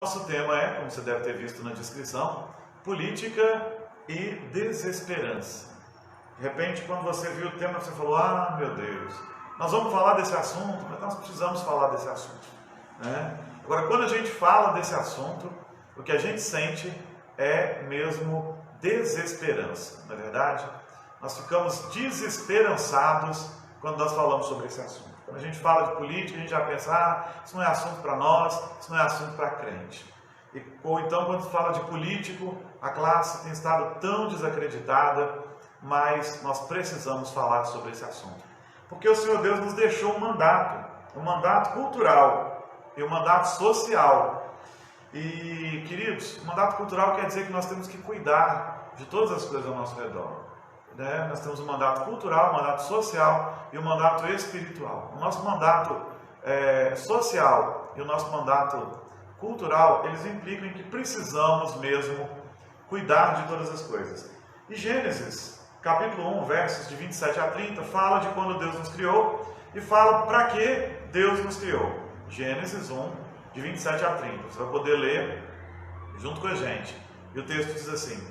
Nosso tema é, como você deve ter visto na descrição, política e desesperança. De repente, quando você viu o tema, você falou, ah, meu Deus, nós vamos falar desse assunto, mas nós precisamos falar desse assunto, né? Agora, quando a gente fala desse assunto, o que a gente sente é mesmo desesperança, não é verdade? Nós ficamos desesperançados quando nós falamos sobre esse assunto. Quando a gente fala de política, a gente já pensa, ah, isso não é assunto para nós, isso não é assunto para crente. Ou então, quando se fala de político, a classe tem estado tão desacreditada, mas nós precisamos falar sobre esse assunto. Porque o Senhor Deus nos deixou um mandato cultural e um mandato social. E, queridos, o mandato cultural quer dizer que nós temos que cuidar de todas as coisas ao nosso redor. Nós temos um mandato cultural, um mandato social e um mandato espiritual. O nosso mandato social e o nosso mandato cultural, eles implicam em que precisamos mesmo cuidar de todas as coisas. E Gênesis, capítulo 1, versos de 27 a 30, fala de quando Deus nos criou e fala para que Deus nos criou. Gênesis 1, de 27 a 30. Você vai poder ler junto com a gente. E o texto diz assim: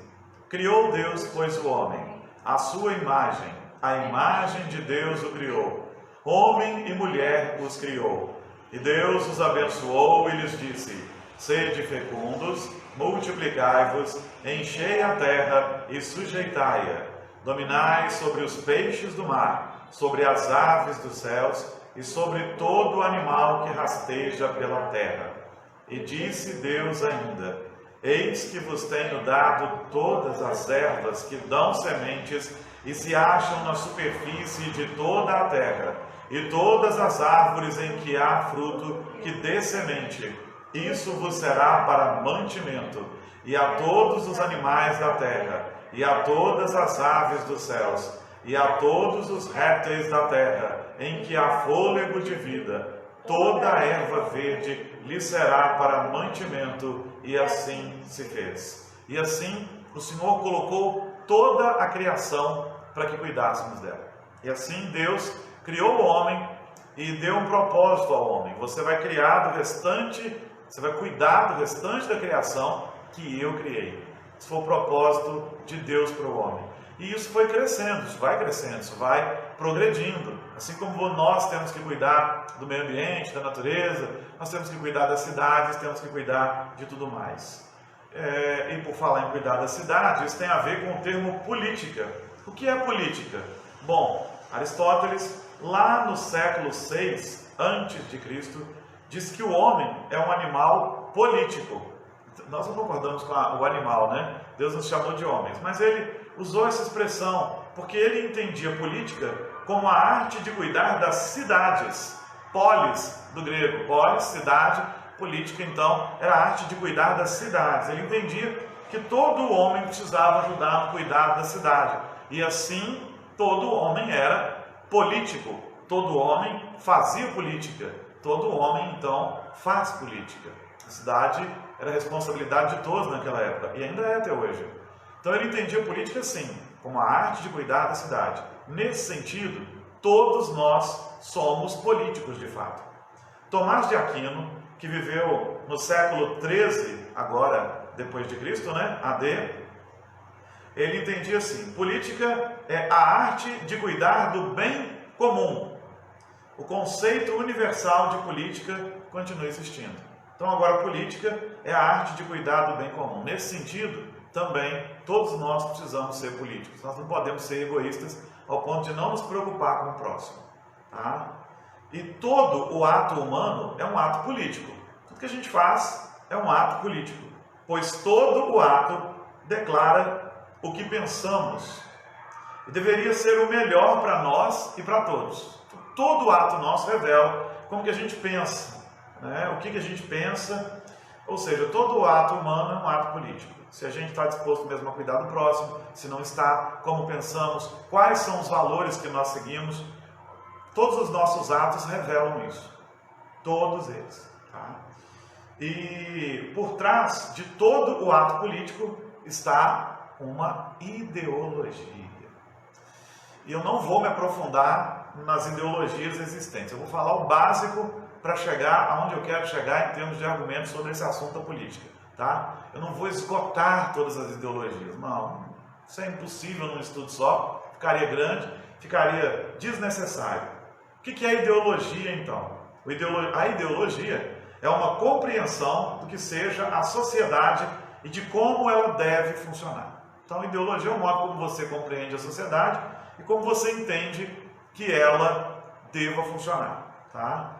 criou Deus, pois, o homem, a sua imagem, a imagem de Deus o criou. Homem e mulher os criou. E Deus os abençoou e lhes disse: sede fecundos, multiplicai-vos, enchei a terra e sujeitai-a. Dominai sobre os peixes do mar, sobre as aves dos céus e sobre todo animal que rasteja pela terra. E disse Deus ainda: eis que vos tenho dado todas as ervas que dão sementes e se acham na superfície de toda a terra, e todas as árvores em que há fruto que dê semente. Isso vos será para mantimento, e a todos os animais da terra, e a todas as aves dos céus, e a todos os répteis da terra, em que há fôlego de vida, toda a erva verde lhe será para mantimento, e assim se fez. E assim o Senhor colocou toda a criação para que cuidássemos dela. E assim Deus criou o homem e deu um propósito ao homem. Você vai criar do restante, você vai cuidar do restante da criação que eu criei. Esse foi o propósito de Deus para o homem. E isso foi crescendo, isso vai progredindo. Assim como nós temos que cuidar do meio ambiente, da natureza, nós temos que cuidar das cidades, temos que cuidar de tudo mais. E por falar em cuidar da cidade, isso tem a ver com o termo política. O que é política? Bom, Aristóteles, lá no século VI a.C., diz que o homem é um animal político. Nós não concordamos com o animal, né? Deus nos chamou de homens, mas ele usou essa expressão porque ele entendia política como a arte de cuidar das cidades. Polis, do grego, polis, cidade, política, então, era a arte de cuidar das cidades. Ele entendia que todo homem precisava ajudar no cuidado da cidade. E assim, todo homem era político. Todo homem fazia política. Todo homem, então, faz política. A cidade era a responsabilidade de todos naquela época, e ainda é até hoje. Então ele entendia a política assim, como a arte de cuidar da cidade. Nesse sentido, todos nós somos políticos de fato. Tomás de Aquino, que viveu no século XIII, agora depois de Cristo, né, AD, ele entendia assim: política é a arte de cuidar do bem comum. O conceito universal de política continua existindo. Então agora política é a arte de cuidar do bem comum. Nesse sentido, também todos nós precisamos ser políticos. Nós não podemos ser egoístas ao ponto de não nos preocupar com o próximo. Tá? E todo o ato humano é um ato político. Tudo que a gente faz é um ato político, pois todo o ato declara o que pensamos. E deveria ser o melhor para nós e para todos. Todo ato nosso revela como que a gente pensa, né? O que a gente pensa, ou seja, todo ato humano é um ato político. Se a gente está disposto mesmo a cuidar do próximo, se não está, como pensamos, quais são os valores que nós seguimos, todos os nossos atos revelam isso. Todos eles. Tá? E por trás de todo o ato político está uma ideologia. E eu não vou me aprofundar nas ideologias existentes. Eu vou falar o básico para chegar aonde eu quero chegar em termos de argumentos sobre esse assunto da política, tá? Eu não vou esgotar todas as ideologias, não. Isso é impossível num estudo só, ficaria grande, ficaria desnecessário. O que é ideologia, então? A ideologia é uma compreensão do que seja a sociedade e de como ela deve funcionar. Então, ideologia é o modo como você compreende a sociedade e como você entende que ela deva funcionar, tá?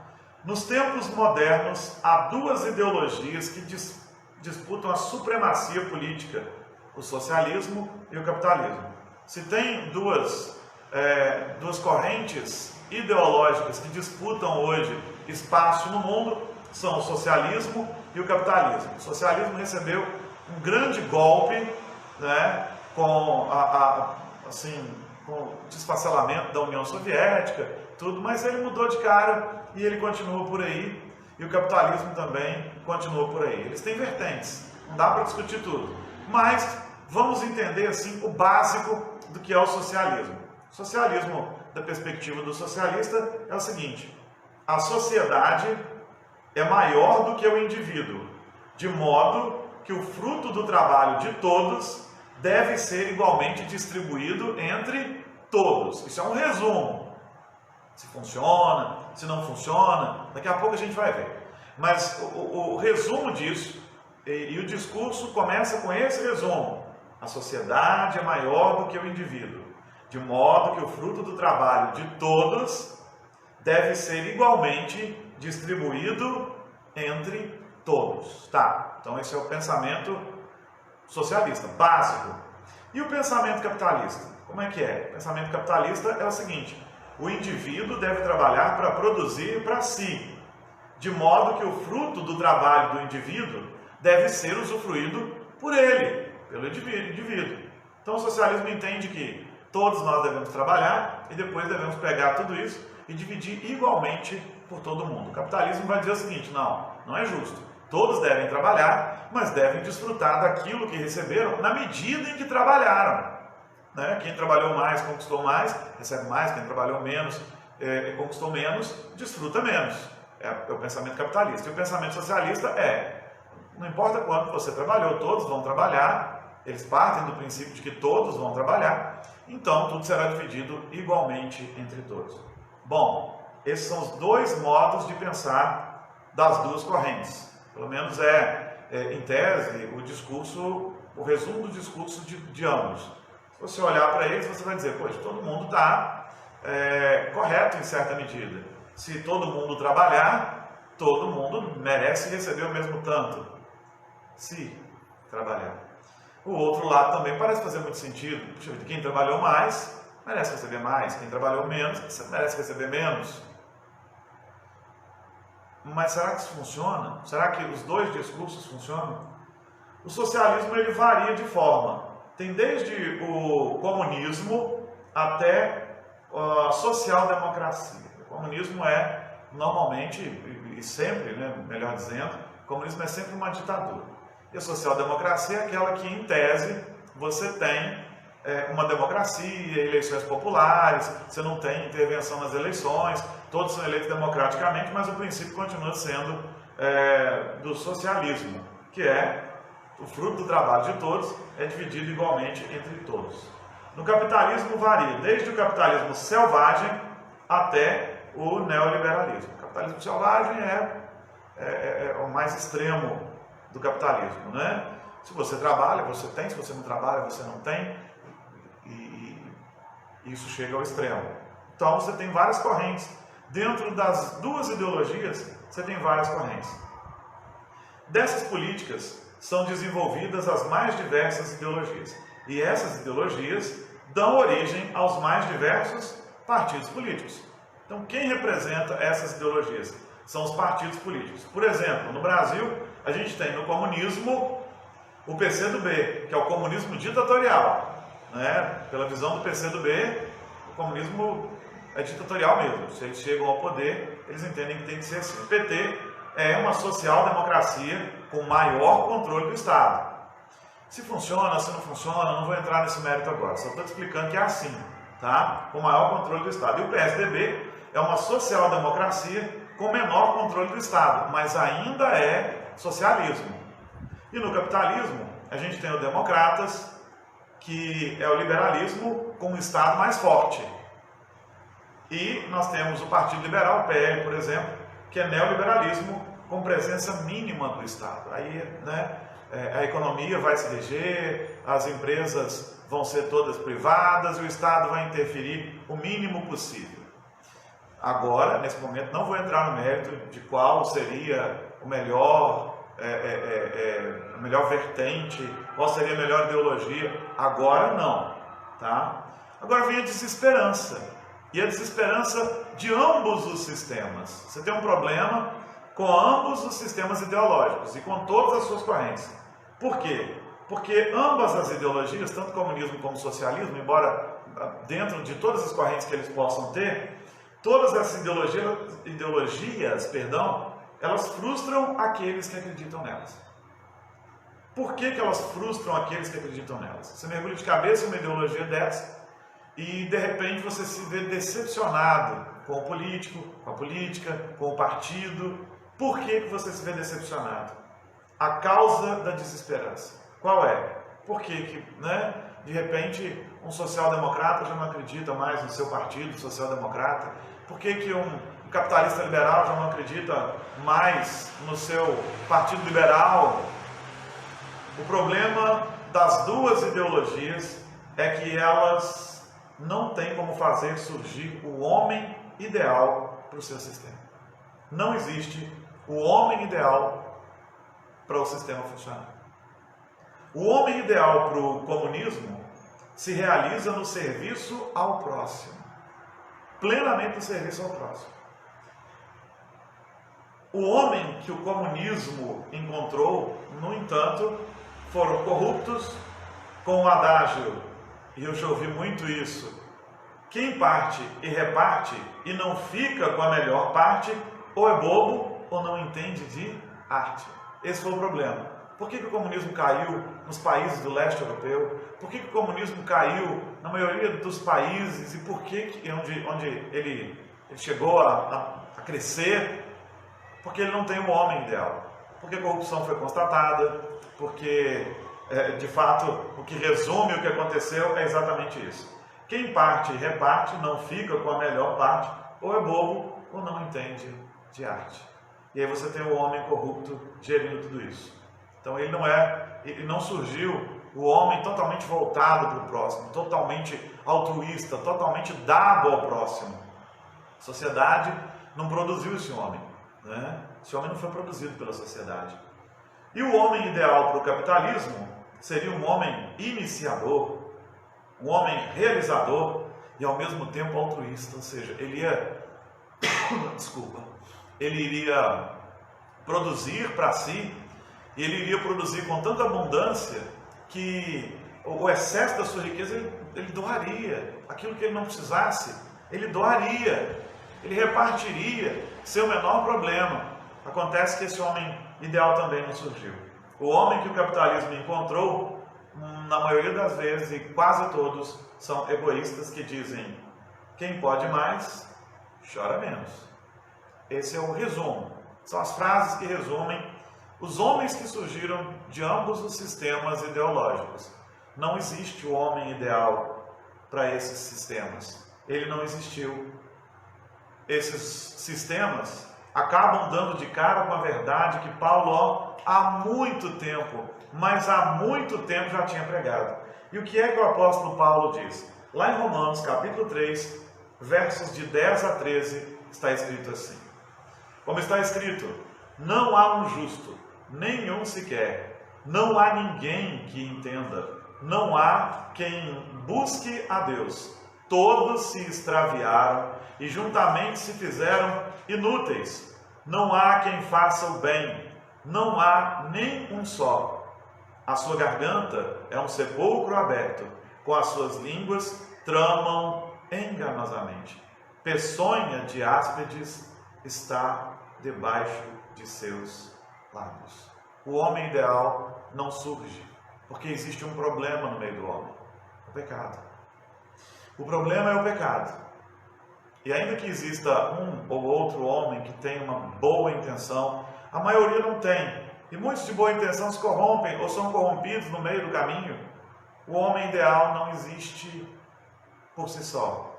Nos tempos modernos, há duas ideologias que disputam a supremacia política, o socialismo e o capitalismo. Se tem duas correntes ideológicas que disputam hoje espaço no mundo, são o socialismo e o capitalismo. O socialismo recebeu um grande golpe, né, com o desfacelamento da União Soviética, tudo, mas ele mudou de cara e ele continua por aí, e o capitalismo também continua por aí. Eles têm vertentes, não dá para discutir tudo, mas vamos entender assim o básico do que é o socialismo. O socialismo, da perspectiva do socialista, é o seguinte: a sociedade é maior do que o indivíduo, de modo que o fruto do trabalho de todos deve ser igualmente distribuído entre todos. Isso é um resumo. Se funciona, se não funciona, daqui a pouco a gente vai ver. Mas o resumo disso, e o discurso começa com esse resumo: a sociedade é maior do que o indivíduo, de modo que o fruto do trabalho de todos deve ser igualmente distribuído entre todos. Tá, então esse é o pensamento socialista, básico. E o pensamento capitalista? Como é que é? O pensamento capitalista é o seguinte: o indivíduo deve trabalhar para produzir para si, de modo que o fruto do trabalho do indivíduo deve ser usufruído por ele, pelo indivíduo. Então o socialismo entende que todos nós devemos trabalhar e depois devemos pegar tudo isso e dividir igualmente por todo mundo. O capitalismo vai dizer o seguinte: não é justo. Todos devem trabalhar, mas devem desfrutar daquilo que receberam na medida em que trabalharam. Né? Quem trabalhou mais, conquistou mais, recebe mais. Quem trabalhou menos, conquistou menos, desfruta menos. É o pensamento capitalista. E o pensamento socialista não importa quanto você trabalhou, todos vão trabalhar. Eles partem do princípio de que todos vão trabalhar, então tudo será dividido igualmente entre todos. Bom, esses são os dois modos de pensar das duas correntes. Pelo menos em tese, o resumo do discurso de ambos. Se você olhar para eles, você vai dizer: poxa, todo mundo está correto em certa medida. Se todo mundo trabalhar, todo mundo merece receber o mesmo tanto. Se trabalhar. O outro lado também parece fazer muito sentido. Puxa, quem trabalhou mais merece receber mais, quem trabalhou menos merece receber menos. Mas será que isso funciona? Será que os dois discursos funcionam? O socialismo ele varia de forma. Tem desde o comunismo até a social-democracia. O comunismo normalmente, e sempre, melhor dizendo, o comunismo é sempre uma ditadura. E a social-democracia é aquela que, em tese, você tem uma democracia, eleições populares, você não tem intervenção nas eleições, todos são eleitos democraticamente, mas o princípio continua sendo do socialismo, que o fruto do trabalho de todos é dividido igualmente entre todos. No capitalismo varia, desde o capitalismo selvagem até o neoliberalismo. O capitalismo selvagem é o mais extremo do capitalismo, né? Se você trabalha, você tem; se você não trabalha, você não tem, e isso chega ao extremo. Então você tem várias correntes. Dentro das duas ideologias, você tem várias correntes. Dessas políticas são desenvolvidas as mais diversas ideologias. E essas ideologias dão origem aos mais diversos partidos políticos. Então, quem representa essas ideologias? São os partidos políticos. Por exemplo, no Brasil, a gente tem no comunismo o PCdoB, que é o comunismo ditatorial. Né? Pela visão do PCdoB, o comunismo é ditatorial mesmo. Se eles chegam ao poder, eles entendem que tem que ser assim. O PT é uma social-democracia com maior controle do Estado. Se funciona, se não funciona, não vou entrar nesse mérito agora. Só estou te explicando que é assim, tá? Com maior controle do Estado. E o PSDB é uma social-democracia com menor controle do Estado, mas ainda é socialismo. E no capitalismo, a gente tem os democratas, que é o liberalismo com um Estado mais forte. E nós temos o Partido Liberal, o PL, por exemplo, que é neoliberalismo com presença mínima do Estado. Aí, né, a economia vai se reger, as empresas vão ser todas privadas e o Estado vai interferir o mínimo possível. Agora, nesse momento, não vou entrar no mérito de qual seria o melhor, a melhor vertente, qual seria a melhor ideologia. Agora não, tá? Agora vem a desesperança. E a desesperança de ambos os sistemas. Você tem um problema com ambos os sistemas ideológicos e com todas as suas correntes. Por quê? Porque ambas as ideologias, tanto comunismo como socialismo, embora dentro de todas as correntes que eles possam ter, todas essas ideologias, elas frustram aqueles que acreditam nelas. Por que elas frustram aqueles que acreditam nelas? Você mergulha de cabeça em uma ideologia dessa e de repente você se vê decepcionado com o político, com a política, com o partido. Por que você se vê decepcionado? A causa da desesperança. Qual é? Por que, né, de repente um social-democrata já não acredita mais no seu partido social-democrata? Por que um capitalista liberal já não acredita mais no seu partido liberal? O problema das duas ideologias é que elas não têm como fazer surgir o homem ideal para o seu sistema. Não existe o homem ideal para o sistema funcionar. O homem ideal para o comunismo se realiza no serviço ao próximo. Plenamente no serviço ao próximo. O homem que o comunismo encontrou, no entanto, foram corruptos com o adágio, e eu já ouvi muito isso, quem parte e reparte e não fica com a melhor parte, ou é bobo ou não entende de arte. Esse foi o problema. Por que o comunismo caiu nos países do leste europeu? Por que o comunismo caiu na maioria dos países? E por que onde ele chegou a crescer? Porque ele não tem um homem ideal. Porque a corrupção foi constatada, porque, de fato, o que resume o que aconteceu é exatamente isso. Quem parte e reparte não fica com a melhor parte, ou é bobo ou não entende de arte. E aí você tem o homem corrupto gerindo tudo isso. Então ele não surgiu o homem totalmente voltado para o próximo, totalmente altruísta, totalmente dado ao próximo. A sociedade não produziu esse homem, né? Esse homem não foi produzido pela sociedade. E o homem ideal para o capitalismo seria um homem iniciador, um homem realizador e ao mesmo tempo altruísta, ou seja, ele iria produzir para si, e ele iria produzir com tanta abundância que o excesso da sua riqueza ele doaria. Aquilo que ele não precisasse, ele doaria, ele repartiria, sem o menor problema. Acontece que esse homem ideal também não surgiu. O homem que o capitalismo encontrou, na maioria das vezes, e quase todos, são egoístas que dizem: quem pode mais, chora menos. Esse é o resumo. São as frases que resumem os homens que surgiram de ambos os sistemas ideológicos. Não existe o homem ideal para esses sistemas. Ele não existiu. Esses sistemas acabam dando de cara com a verdade que Paulo, há muito tempo, mas há muito tempo já tinha pregado. E o que é que o apóstolo Paulo diz? Lá em Romanos, capítulo 3, versos de 10 a 13, está escrito assim. Como está escrito: não há um justo, nenhum sequer. Não há ninguém que entenda. Não há quem busque a Deus. Todos se extraviaram e juntamente se fizeram inúteis. Não há quem faça o bem. Não há nem um só. A sua garganta é um sepulcro aberto. Com as suas línguas tramam enganosamente. Peçonha de áspides está debaixo de seus lábios. O homem ideal não surge, porque existe um problema no meio do homem: o pecado. O problema é o pecado. E ainda que exista um ou outro homem que tenha uma boa intenção, a maioria não tem. E muitos de boa intenção se corrompem ou são corrompidos no meio do caminho. O homem ideal não existe por si só.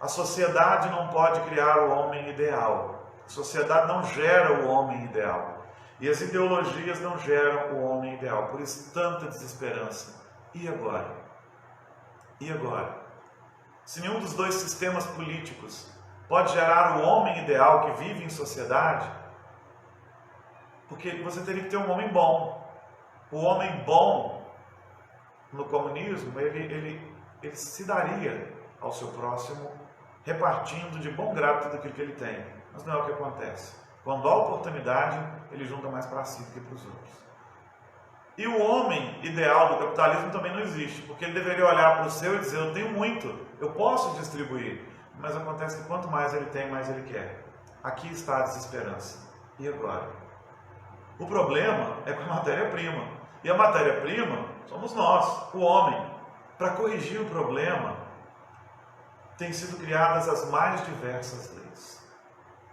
A sociedade não pode criar o homem ideal. A sociedade não gera o homem ideal. E as ideologias não geram o homem ideal. Por isso, tanta desesperança. E agora? E agora? Se nenhum dos dois sistemas políticos pode gerar o homem ideal que vive em sociedade, porque você teria que ter um homem bom. O homem bom, no comunismo, ele se daria ao seu próximo, repartindo de bom grado tudo aquilo que ele tem. Mas não é o que acontece. Quando há oportunidade, ele junta mais para si do que para os outros. E o homem ideal do capitalismo também não existe, porque ele deveria olhar para o seu e dizer: eu tenho muito, eu posso distribuir. Mas acontece que quanto mais ele tem, mais ele quer. Aqui está a desesperança. E agora? O problema é com a matéria-prima. E a matéria-prima somos nós, o homem. Para corrigir o problema, têm sido criadas as mais diversas leis.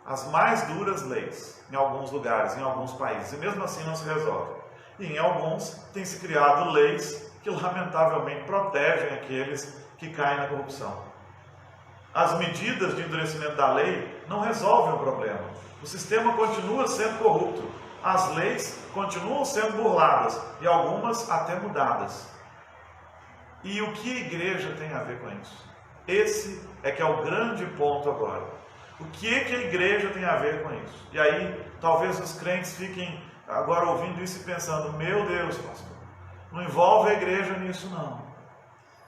As mais duras leis, em alguns lugares, em alguns países. E mesmo assim não se resolve. E em alguns têm se criado leis que lamentavelmente protegem aqueles que caem na corrupção. As medidas de endurecimento da lei não resolvem o problema. O sistema continua sendo corrupto. As leis continuam sendo burladas e algumas até mudadas. E o que a igreja tem a ver com isso? Esse é que é o grande ponto agora. O que é que a igreja tem a ver com isso? E aí, talvez os crentes fiquem agora ouvindo isso e pensando: meu Deus, pastor, não envolve a igreja nisso não.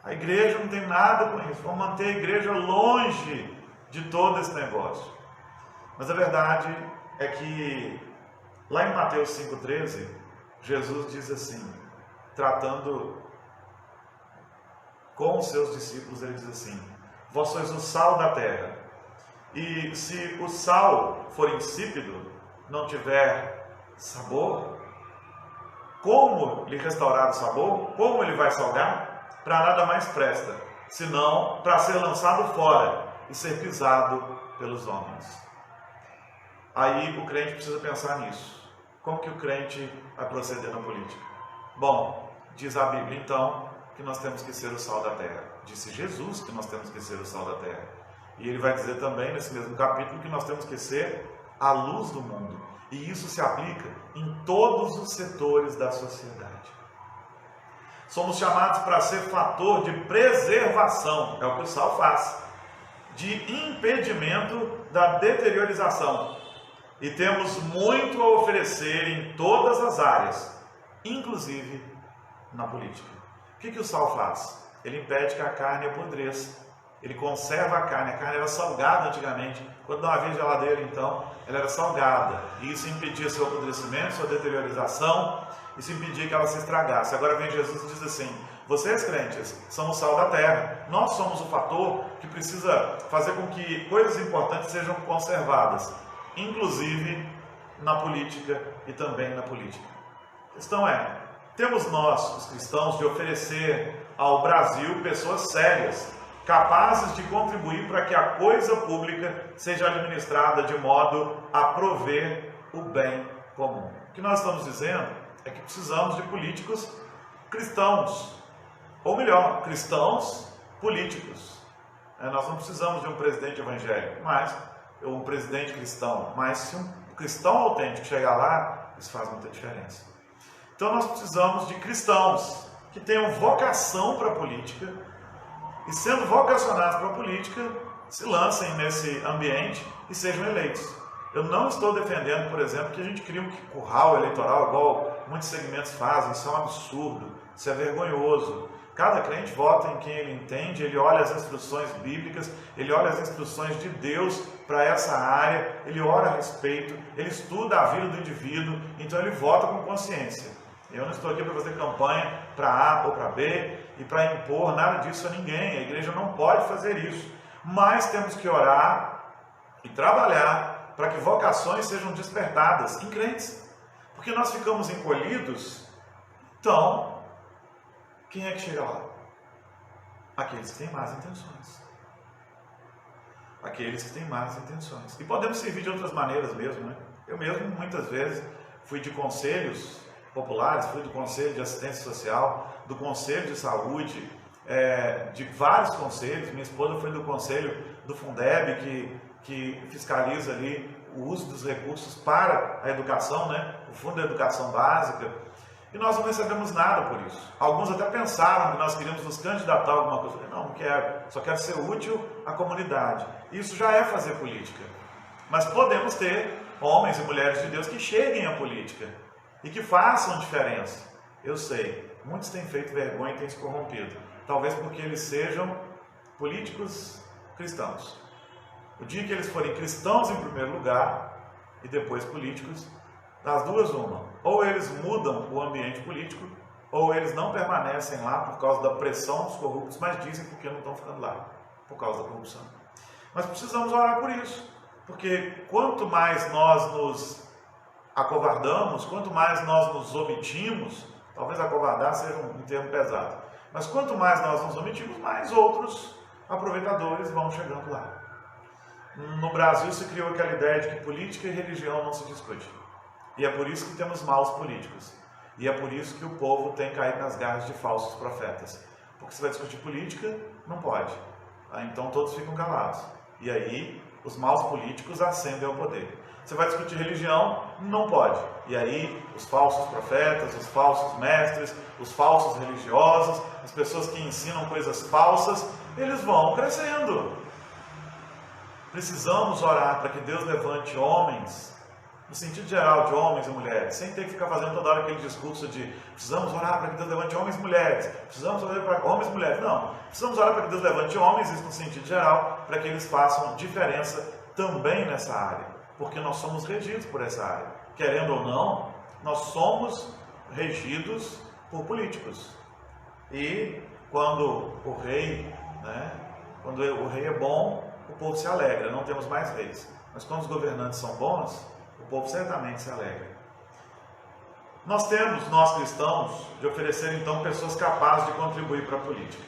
A igreja não tem nada com isso. Vamos manter a igreja longe de todo esse negócio. Mas a verdade é que lá em Mateus 5,13, Jesus diz assim, tratando com os seus discípulos, ele diz assim: vós sois o sal da terra. E se o sal for insípido, não tiver sabor, como lhe restaurar o sabor? Como ele vai salgar? Para nada mais presta, senão para ser lançado fora e ser pisado pelos homens. Aí o crente precisa pensar nisso. Como que o crente vai proceder na política? Bom, diz a Bíblia então que nós temos que ser o sal da terra. Disse Jesus que nós temos que ser o sal da terra. E ele vai dizer também nesse mesmo capítulo que nós temos que ser a luz do mundo. E isso se aplica em todos os setores da sociedade. Somos chamados para ser fator de preservação, é o que o sal faz, de impedimento da deteriorização. E temos muito a oferecer em todas as áreas, inclusive na política. O que o sal faz? Ele impede que a carne apodreça. Ele conserva a carne era salgada antigamente. Quando não havia geladeira, então, ela era salgada. E isso impedia seu apodrecimento, sua deteriorização. Isso impedia que ela se estragasse. Agora vem Jesus e diz assim: vocês crentes são o sal da terra. Nós somos o fator que precisa fazer com que coisas importantes sejam conservadas, inclusive na política e também na política. A questão é: temos nós, os cristãos, de oferecer ao Brasil pessoas sérias, capazes de contribuir para que a coisa pública seja administrada de modo a prover o bem comum. O que nós estamos dizendo é que precisamos de políticos cristãos, ou melhor, cristãos políticos. Nós não precisamos de um presidente evangélico, mas um presidente cristão, mas se um cristão autêntico chegar lá, isso faz muita diferença. Então nós precisamos de cristãos que tenham vocação para a política e, sendo vocacionados para a política, se lancem nesse ambiente e sejam eleitos. Eu não estou defendendo, por exemplo, que a gente crie um curral eleitoral igual muitos segmentos fazem. Isso é um absurdo, isso é vergonhoso. Cada crente vota em quem ele entende, ele olha as instruções bíblicas, ele olha as instruções de Deus para essa área, ele ora a respeito, ele estuda a vida do indivíduo, então ele vota com consciência. Eu não estou aqui para fazer campanha para A ou para B e para impor nada disso a ninguém. A igreja não pode fazer isso. Mas temos que orar e trabalhar para que vocações sejam despertadas em crentes. Porque nós ficamos encolhidos, então, quem é que chega lá? Aqueles que têm más intenções. aqueles que têm más intenções. E podemos servir de outras maneiras mesmo, né? Eu mesmo, muitas vezes, fui de conselhos populares, fui do Conselho de Assistência Social, do Conselho de Saúde, de vários conselhos. Minha esposa foi do Conselho do Fundeb, que fiscaliza ali o uso dos recursos para a educação, né? O Fundo da Educação Básica. E nós não recebemos nada por isso. Alguns até pensaram que nós queríamos nos candidatar a alguma coisa. Eu falei, não quero, só quero ser útil à comunidade. Isso já é fazer política. Mas podemos ter homens e mulheres de Deus que cheguem à política e que façam diferença. Eu sei, muitos têm feito vergonha e têm se corrompido. Talvez porque eles sejam políticos cristãos. O dia que eles forem cristãos em primeiro lugar e depois políticos, das duas uma. Ou eles mudam o ambiente político, ou eles não permanecem lá por causa da pressão dos corruptos, mas dizem porque não estão ficando lá, por causa da corrupção. Mas precisamos orar por isso, porque quanto mais nós nos acovardamos, quanto mais nós nos omitimos, talvez acovardar seja um termo pesado, mas quanto mais nós nos omitimos, mais outros aproveitadores vão chegando lá. No Brasil se criou aquela ideia de que política e religião não se discute. E é por isso que temos maus políticos. E é por isso que o povo tem caído nas garras de falsos profetas. Porque se vai discutir política, não pode. Então todos ficam calados. E aí os maus políticos ascendem ao poder. Você vai discutir religião, não pode. E aí os falsos profetas, os falsos mestres, os falsos religiosos, as pessoas que ensinam coisas falsas, eles vão crescendo. Precisamos orar para que Deus levante homens, no sentido geral de homens e mulheres, sem ter que ficar fazendo toda hora aquele discurso de precisamos orar para que Deus levante homens e mulheres, precisamos orar para homens e mulheres. Não, precisamos orar para que Deus levante homens, isso no sentido geral, para que eles façam diferença também nessa área, porque nós somos regidos por essa área. Querendo ou não, nós somos regidos por políticos. E quando o rei, quando o rei é bom, o povo se alegra, não temos mais reis. Mas quando os governantes são bons, o povo certamente se alegra. Nós cristãos, de oferecer então pessoas capazes de contribuir para a política,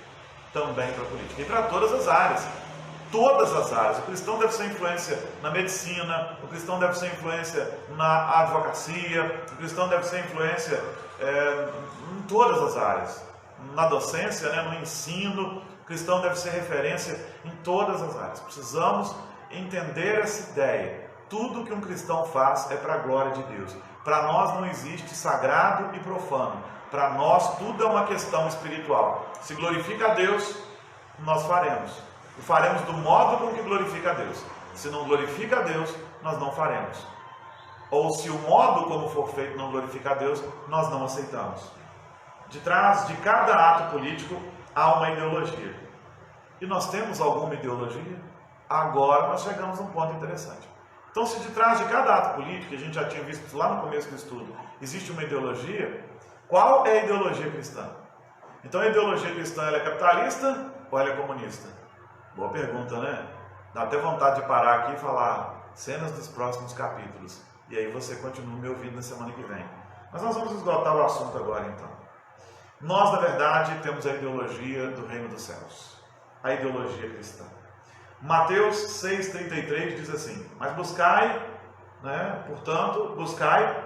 também para a política, e para todas as áreas. Todas as áreas. O cristão deve ser influência na medicina, o cristão deve ser influência na advocacia, o cristão deve ser influência em todas as áreas. Na docência, no ensino, o cristão deve ser referência em todas as áreas. Precisamos entender essa ideia. Tudo que um cristão faz é para a glória de Deus. Para nós não existe sagrado e profano. Para nós tudo é uma questão espiritual. Se glorifica a Deus, nós faremos. E faremos do modo com que glorifica a Deus. Se não glorifica a Deus, nós não faremos. Ou se o modo como for feito não glorifica a Deus, nós não aceitamos. De trás de cada ato político há uma ideologia. E nós temos alguma ideologia? Agora nós chegamos a um ponto interessante. Então, se de trás de cada ato político, que a gente já tinha visto lá no começo do estudo, existe uma ideologia, qual é a ideologia cristã? Então, a ideologia cristã ela é capitalista ou ela é comunista? Boa pergunta, né? Dá até vontade de parar aqui e falar cenas dos próximos capítulos. E aí você continua me ouvindo na semana que vem. Mas nós vamos esgotar o assunto agora, então. Nós, na verdade, temos a ideologia do reino dos céus. A ideologia cristã. Mateus 6,33 diz assim: mas buscai, portanto, buscai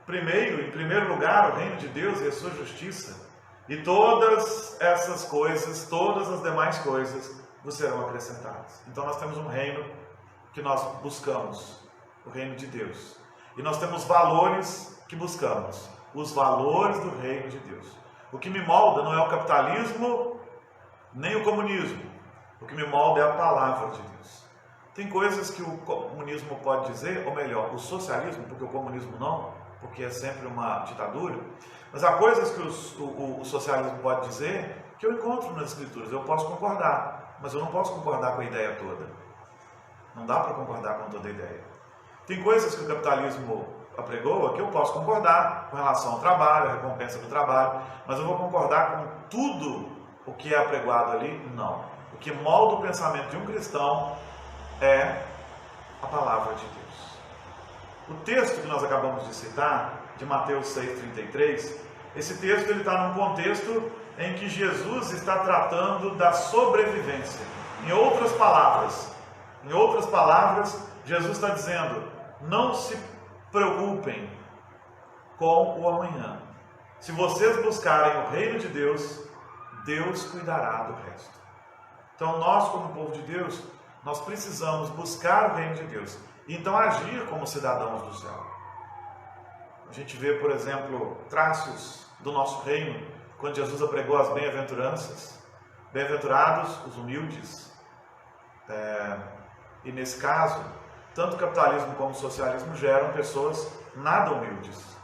em primeiro lugar, o reino de Deus e a sua justiça, e todas essas coisas, todas as demais coisas, vos serão acrescentadas. Então nós temos um reino que nós buscamos, o reino de Deus. E nós temos valores que buscamos, os valores do reino de Deus. O que me molda não é o capitalismo, nem o comunismo. O que me molda é a palavra de Deus. Tem coisas que o comunismo pode dizer, ou melhor, o socialismo, porque o comunismo não, porque é sempre uma ditadura. Mas há coisas que o socialismo pode dizer que eu encontro nas escrituras. Eu posso concordar, mas eu não posso concordar com a ideia toda. Não dá para concordar com toda a ideia. Tem coisas que o capitalismo apregoa que eu posso concordar com relação ao trabalho, a recompensa do trabalho, mas eu vou concordar com tudo o que é apregoado ali? Não. O que molda o pensamento de um cristão é a palavra de Deus. O texto que nós acabamos de citar, de Mateus 6,33, esse texto está num contexto em que Jesus está tratando da sobrevivência. Em outras palavras, Em outras palavras, Jesus está dizendo: não se preocupem com o amanhã. Se vocês buscarem o reino de Deus, Deus cuidará do resto. Então nós, como povo de Deus, nós precisamos buscar o reino de Deus e então agir como cidadãos do céu. A gente vê, por exemplo, traços do nosso reino quando Jesus apregou as bem-aventuranças. Bem-aventurados os humildes. E nesse caso, tanto o capitalismo como o socialismo geram pessoas nada humildes.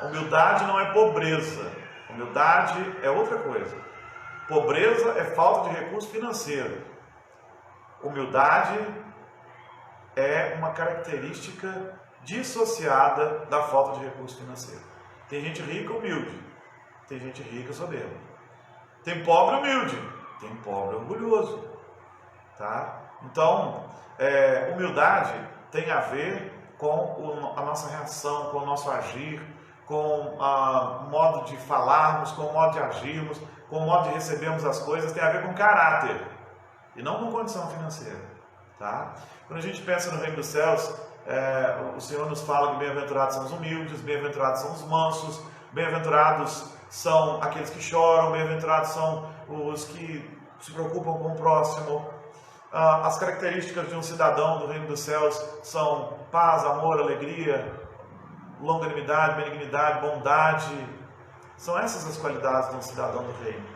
A humildade não é pobreza. A humildade é outra coisa. Pobreza é falta de recurso financeiro. Humildade é uma característica dissociada da falta de recurso financeiro. Tem gente rica humilde, tem gente rica soberba. Tem pobre humilde, tem pobre orgulhoso. Tá? Então, humildade tem a ver com a nossa reação, com o nosso agir, com o modo de falarmos, com o modo de agirmos, com o modo de recebermos as coisas, tem a ver com caráter e não com condição financeira. Tá? Quando a gente pensa no reino dos céus, o Senhor nos fala que bem-aventurados são os humildes, bem-aventurados são os mansos, bem-aventurados são aqueles que choram, bem-aventurados são os que se preocupam com o próximo. As características de um cidadão do reino dos céus são paz, amor, alegria, longanimidade, benignidade, bondade. São essas as qualidades de um cidadão do reino.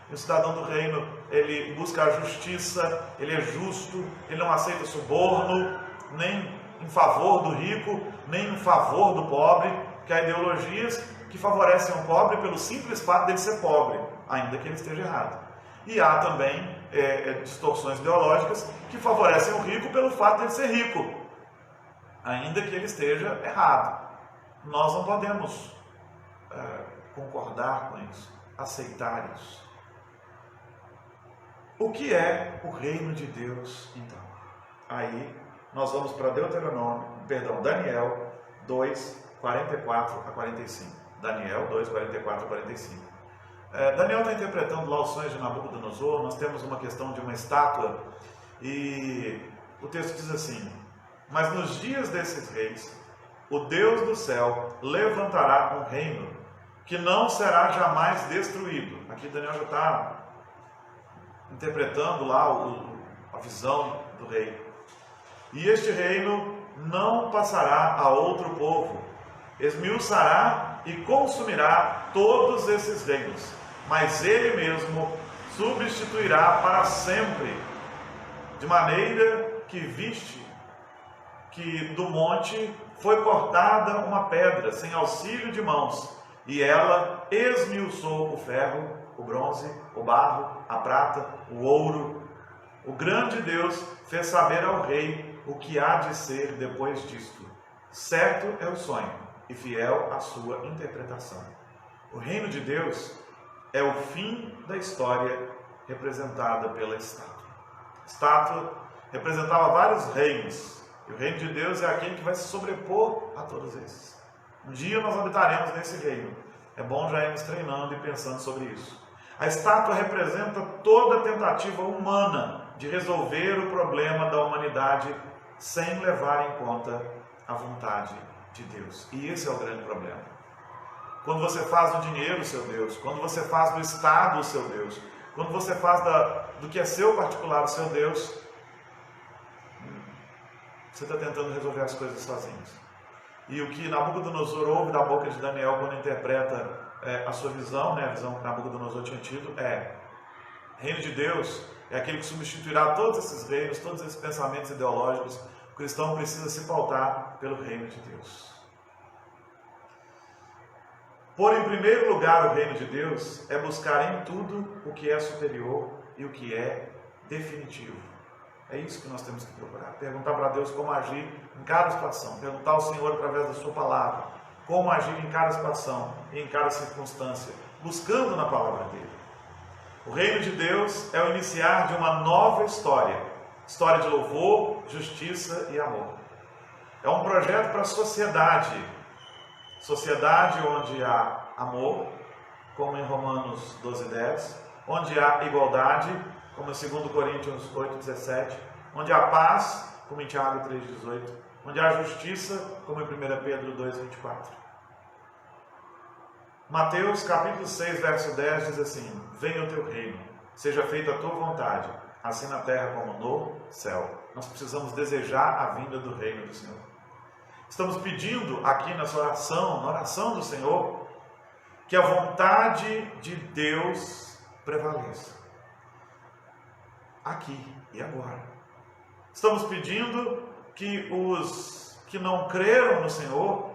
E o cidadão do reino, ele busca a justiça, ele é justo, ele não aceita suborno, nem em favor do rico, nem em favor do pobre, que há ideologias que favorecem o pobre pelo simples fato dele ser pobre, ainda que ele esteja errado. E há também distorções ideológicas que favorecem o rico pelo fato de ele ser rico, ainda que ele esteja errado. Nós não podemos concordar com isso, aceitar isso. O que é o reino de Deus, então? Aí nós vamos para Daniel 2, 44 a 45. Daniel 2, 44 a 45. Daniel está interpretando lá os sonhos de Nabucodonosor. Nós temos uma questão de uma estátua e o texto diz assim: mas nos dias desses reis, o Deus do céu levantará um reino que não será jamais destruído. Aqui Daniel já está interpretando lá a visão do rei. E este reino não passará a outro povo, esmiuçará e consumirá todos esses reinos, mas ele mesmo substituirá para sempre, de maneira que viste que do monte foi cortada uma pedra sem auxílio de mãos, e ela esmiuçou o ferro, o bronze, o barro, a prata, o ouro. O grande Deus fez saber ao rei o que há de ser depois disto. Certo é o sonho e fiel a sua interpretação. O reino de Deus é o fim da história representada pela estátua. A estátua representava vários reinos, e o reino de Deus é aquele que vai se sobrepor a todos esses. Um dia nós habitaremos nesse reino. É bom já irmos treinando e pensando sobre isso. A estátua representa toda a tentativa humana de resolver o problema da humanidade sem levar em conta a vontade de Deus. E esse é o grande problema. Quando você faz do dinheiro o seu Deus, quando você faz do Estado o seu Deus, quando você faz do que é seu particular o seu Deus, você está tentando resolver as coisas sozinhos. E o que Nabucodonosor ouve da boca de Daniel quando interpreta a sua visão, a visão que Nabucodonosor tinha tido, reino de Deus é aquele que substituirá todos esses reinos, todos esses pensamentos ideológicos. O cristão precisa se pautar pelo reino de Deus. Pôr em primeiro lugar o reino de Deus é buscar em tudo o que é superior e o que é definitivo. É isso que nós temos que procurar. Perguntar para Deus como agir em cada situação. Perguntar ao Senhor através da sua palavra como agir em cada situação e em cada circunstância, buscando na palavra dele. O reino de Deus é o iniciar de uma nova história. História de louvor, justiça e amor. É um projeto para a sociedade. Sociedade onde há amor, como em Romanos 12:10, onde há igualdade, como em 2 Coríntios 8:17, onde há paz, como em Tiago 3,18, onde há justiça, como em 1 Pedro 2,24. Mateus capítulo 6, verso 10 diz assim: venha o teu reino, seja feita a tua vontade, assim na terra como no céu. Nós precisamos desejar a vinda do reino do Senhor. Estamos pedindo aqui nessa oração, na oração do Senhor, que a vontade de Deus prevaleça. Aqui e agora. Estamos pedindo que os que não creram no Senhor,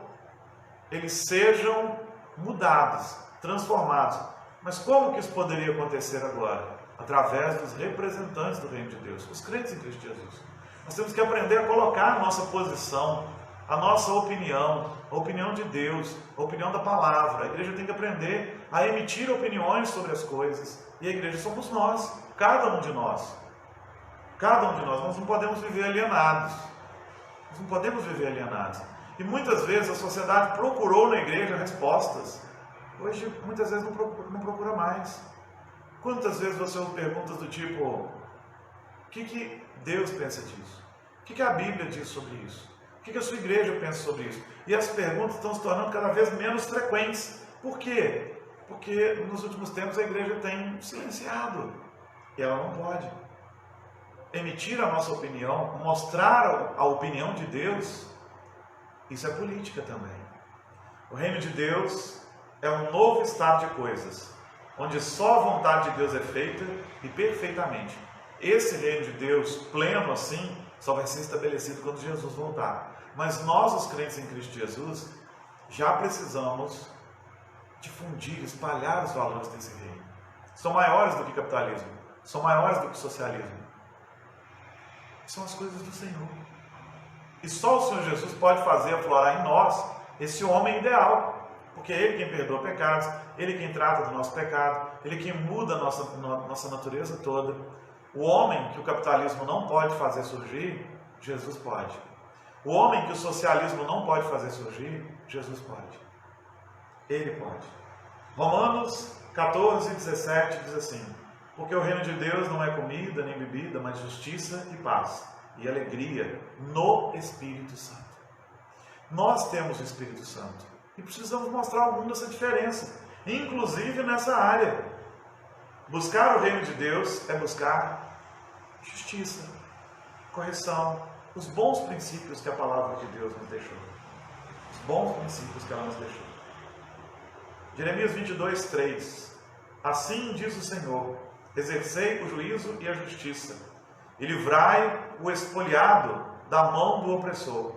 eles sejam mudados, transformados. Mas como que isso poderia acontecer agora? Através dos representantes do reino de Deus, os crentes em Cristo Jesus. Nós temos que aprender a colocar a nossa posição, a nossa opinião, a opinião de Deus, a opinião da palavra. A igreja tem que aprender a emitir opiniões sobre as coisas. E a igreja somos nós, cada um de nós. Cada um de nós. Nós não podemos viver alienados. Nós não podemos viver alienados. E muitas vezes a sociedade procurou na igreja respostas. Hoje, muitas vezes, não procura mais. Quantas vezes você ouve perguntas do tipo: o que Deus pensa disso? O que a Bíblia diz sobre isso? O que a sua igreja pensa sobre isso? E as perguntas estão se tornando cada vez menos frequentes. Por quê? Porque nos últimos tempos a igreja tem silenciado. E ela não pode. Emitir a nossa opinião, mostrar a opinião de Deus, isso é política também. O reino de Deus é um novo estado de coisas, onde só a vontade de Deus é feita e perfeitamente. Esse reino de Deus, pleno assim, só vai ser estabelecido quando Jesus voltar. Mas nós, os crentes em Cristo Jesus, já precisamos difundir, espalhar os valores desse reino. São maiores do que capitalismo, são maiores do que socialismo. São as coisas do Senhor. E só o Senhor Jesus pode fazer aflorar em nós esse homem ideal. Porque é Ele quem perdoa pecados, Ele quem trata do nosso pecado, Ele quem muda a nossa natureza toda. O homem que o capitalismo não pode fazer surgir, Jesus pode. O homem que o socialismo não pode fazer surgir, Jesus pode. Ele pode. Romanos 14, 17 diz assim: porque o reino de Deus não é comida nem bebida, mas justiça e paz e alegria no Espírito Santo. Nós temos o Espírito Santo e precisamos mostrar ao mundo essa diferença, inclusive nessa área. Buscar o reino de Deus é buscar justiça, correção, os bons princípios que a palavra de Deus nos deixou. Os bons princípios que ela nos deixou. Jeremias 22, 3. Assim diz o Senhor: exercei o juízo e a justiça, e livrai o expoliado da mão do opressor.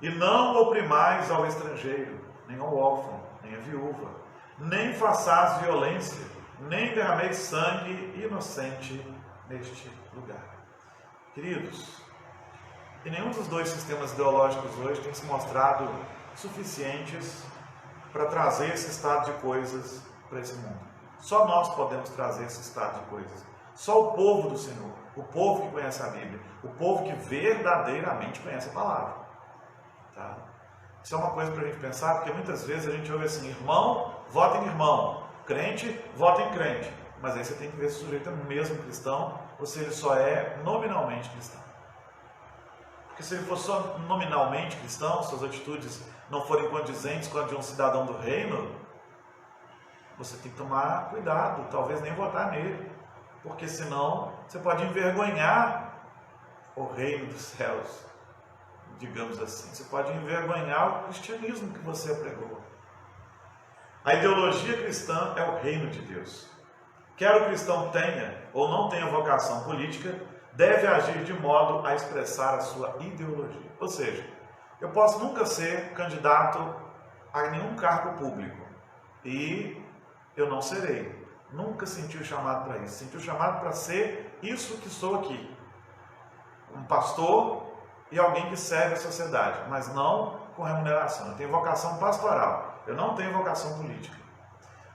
E não oprimais ao estrangeiro, nem ao órfão, nem à viúva, nem façais violência, nem derrameis sangue inocente neste lugar. Queridos, e nenhum dos dois sistemas ideológicos hoje tem se mostrado suficientes para trazer esse estado de coisas para esse mundo. Só nós podemos trazer esse estado de coisas. Só o povo do Senhor, o povo que conhece a Bíblia, o povo que verdadeiramente conhece a palavra. Tá? Isso é uma coisa para a gente pensar, porque muitas vezes a gente ouve assim: irmão, vota em irmão, crente, vota em crente. Mas aí você tem que ver se o sujeito é mesmo cristão ou se ele só é nominalmente cristão. Porque se ele for só nominalmente cristão, suas atitudes não forem condizentes com a de um cidadão do reino, você tem que tomar cuidado, talvez nem votar nele, porque senão você pode envergonhar o reino dos céus, digamos assim. Você pode envergonhar o cristianismo que você pregou. A ideologia cristã é o reino de Deus. Quer o cristão tenha ou não tenha vocação política, deve agir de modo a expressar a sua ideologia. Ou seja, eu posso nunca ser candidato a nenhum cargo público e eu não serei. Nunca senti o chamado para isso. Senti o chamado para ser isso que sou aqui. Um pastor e alguém que serve a sociedade, mas não com remuneração. Eu tenho vocação pastoral, eu não tenho vocação política.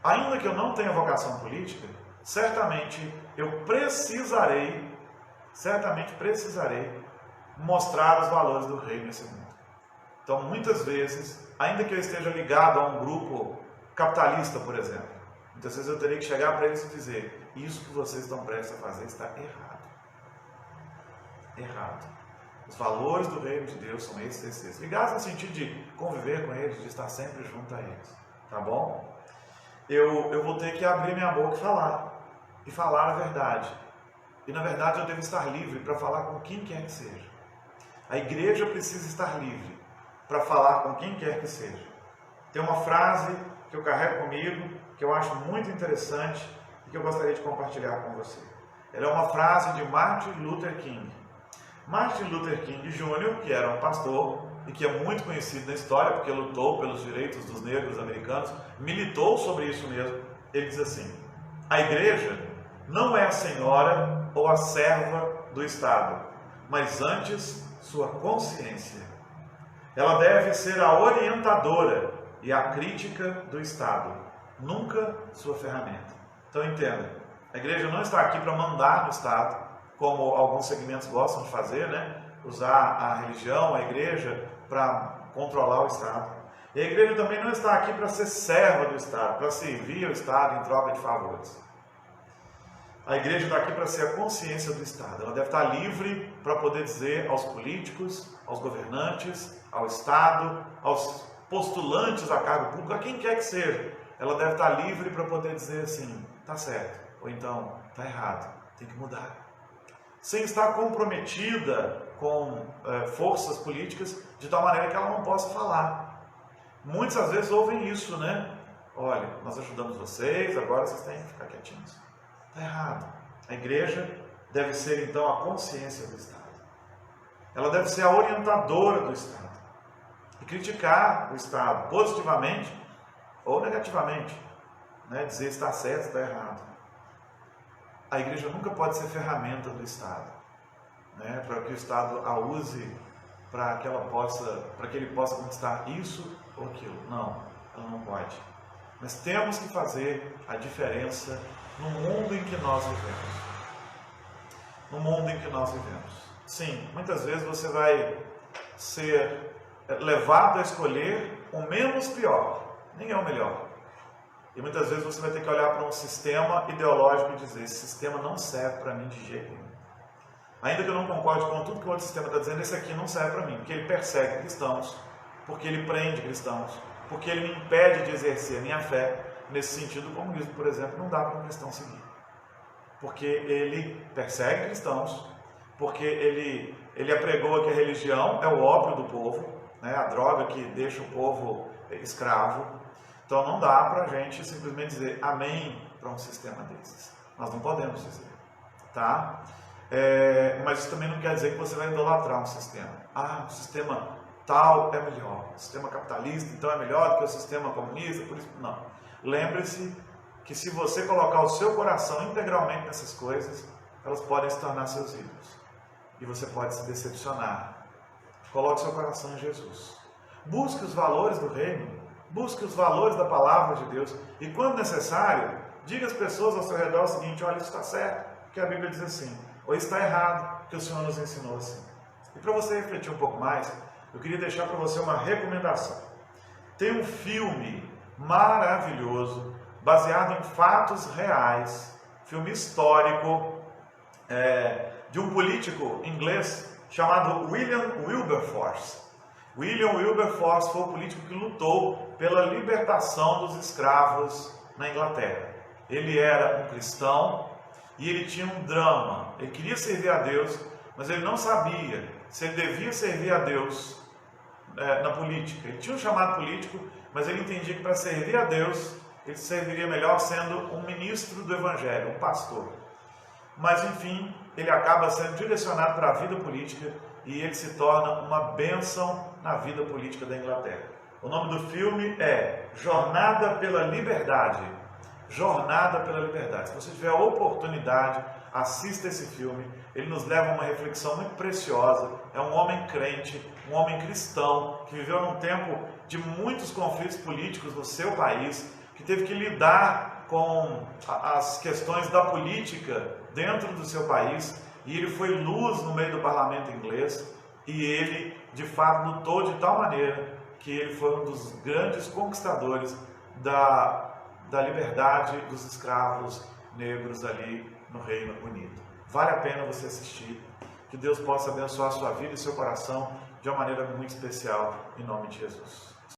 Ainda que eu não tenha vocação política, certamente precisarei mostrar os valores do reino nesse mundo. Então, muitas vezes, ainda que eu esteja ligado a um grupo capitalista, por exemplo, muitas vezes eu terei que chegar para eles e dizer: isso que vocês estão prestes a fazer está errado. errado. Os valores do reino de Deus são esses. Ligados no sentido de conviver com eles, de estar sempre junto a eles. Tá bom? Eu vou ter que abrir minha boca e falar a verdade. E na verdade eu devo estar livre para falar com quem quer que seja. A igreja precisa estar livre para falar com quem quer que seja. Tem uma frase que eu carrego comigo, que eu acho muito interessante e que eu gostaria de compartilhar com você. Ela é uma frase de Martin Luther King. Martin Luther King Jr., que era um pastor e que é muito conhecido na história porque lutou pelos direitos dos negros americanos, militou sobre isso mesmo. Ele diz assim: a igreja não é a senhora ou a serva do Estado, mas antes sua consciência. Ela deve ser a orientadora e a crítica do Estado, nunca sua ferramenta. Então entenda, a igreja não está aqui para mandar no Estado, como alguns segmentos gostam de fazer, né? Usar a religião, a igreja, para controlar o Estado. E a igreja também não está aqui para ser serva do Estado, para servir ao Estado em troca de favores. A igreja está aqui para ser a consciência do Estado. Ela deve estar livre para poder dizer aos políticos, aos governantes, ao Estado, aos postulantes a cargo público, a quem quer que seja. Ela deve estar livre para poder dizer assim, está certo, ou então está errado, tem que mudar. Sem estar comprometida com forças políticas de tal maneira que ela não possa falar. Muitas às vezes ouvem isso, né? Olha, nós ajudamos vocês, agora vocês têm que ficar quietinhos. Está errado. A igreja deve ser então a consciência do Estado. Ela deve ser a orientadora do Estado. E criticar o Estado positivamente ou negativamente. Né? Dizer está certo, está errado. A igreja nunca pode ser ferramenta do Estado, né? Para que o Estado a use para que ele possa conquistar isso ou aquilo. Não, ela não pode. Mas temos que fazer a diferença no mundo em que nós vivemos. No mundo em que nós vivemos. Sim, muitas vezes você vai ser levado a escolher o menos pior, nem é o melhor. E muitas vezes você vai ter que olhar para um sistema ideológico e dizer, esse sistema não serve para mim de jeito nenhum. Ainda que eu não concorde com tudo que o outro sistema está dizendo, esse aqui não serve para mim, porque ele persegue cristãos, porque ele prende cristãos, porque ele me impede de exercer a minha fé. Nesse sentido, o comunismo, por exemplo, não dá para um cristão seguir. Porque ele persegue cristãos, porque ele apregou que a religião é o ópio do povo, né, a droga que deixa o povo escravo. Então não dá para a gente simplesmente dizer amém para um sistema desses. Nós não podemos dizer, tá? Mas isso também não quer dizer que você vai idolatrar um sistema. Ah, o sistema tal é melhor, o sistema capitalista então é melhor do que o sistema comunista, por isso não. Lembre-se que se você colocar o seu coração integralmente nessas coisas, elas podem se tornar seus ídolos. E você pode se decepcionar. Coloque seu coração em Jesus. Busque os valores do reino. Busque os valores da palavra de Deus. E quando necessário, diga às pessoas ao seu redor o seguinte, olha, isso está certo, porque a Bíblia diz assim. Ou está errado, porque o Senhor nos ensinou assim. E para você refletir um pouco mais, eu queria deixar para você uma recomendação. Tem um filme maravilhoso, baseado em fatos reais, filme histórico, de um político inglês chamado William Wilberforce. William Wilberforce foi o político que lutou pela libertação dos escravos na Inglaterra. Ele era um cristão e ele tinha um drama. Ele queria servir a Deus, mas ele não sabia se ele devia servir a Deus na política. Ele tinha um chamado político, mas ele entendia que para servir a Deus, ele serviria melhor sendo um ministro do Evangelho, um pastor. Mas enfim, ele acaba sendo direcionado para a vida política e ele se torna uma bênção na vida política da Inglaterra. O nome do filme é Jornada pela Liberdade. Jornada pela Liberdade. Se você tiver a oportunidade, assista esse filme. Ele nos leva a uma reflexão muito preciosa. É um homem crente, um homem cristão, que viveu num tempo de muitos conflitos políticos no seu país, que teve que lidar com as questões da política dentro do seu país, e ele foi luz no meio do parlamento inglês, e ele, de fato, lutou de tal maneira que ele foi um dos grandes conquistadores da liberdade dos escravos negros ali no Reino Unido. Vale a pena você assistir. Que Deus possa abençoar a sua vida e seu coração de uma maneira muito especial, em nome de Jesus.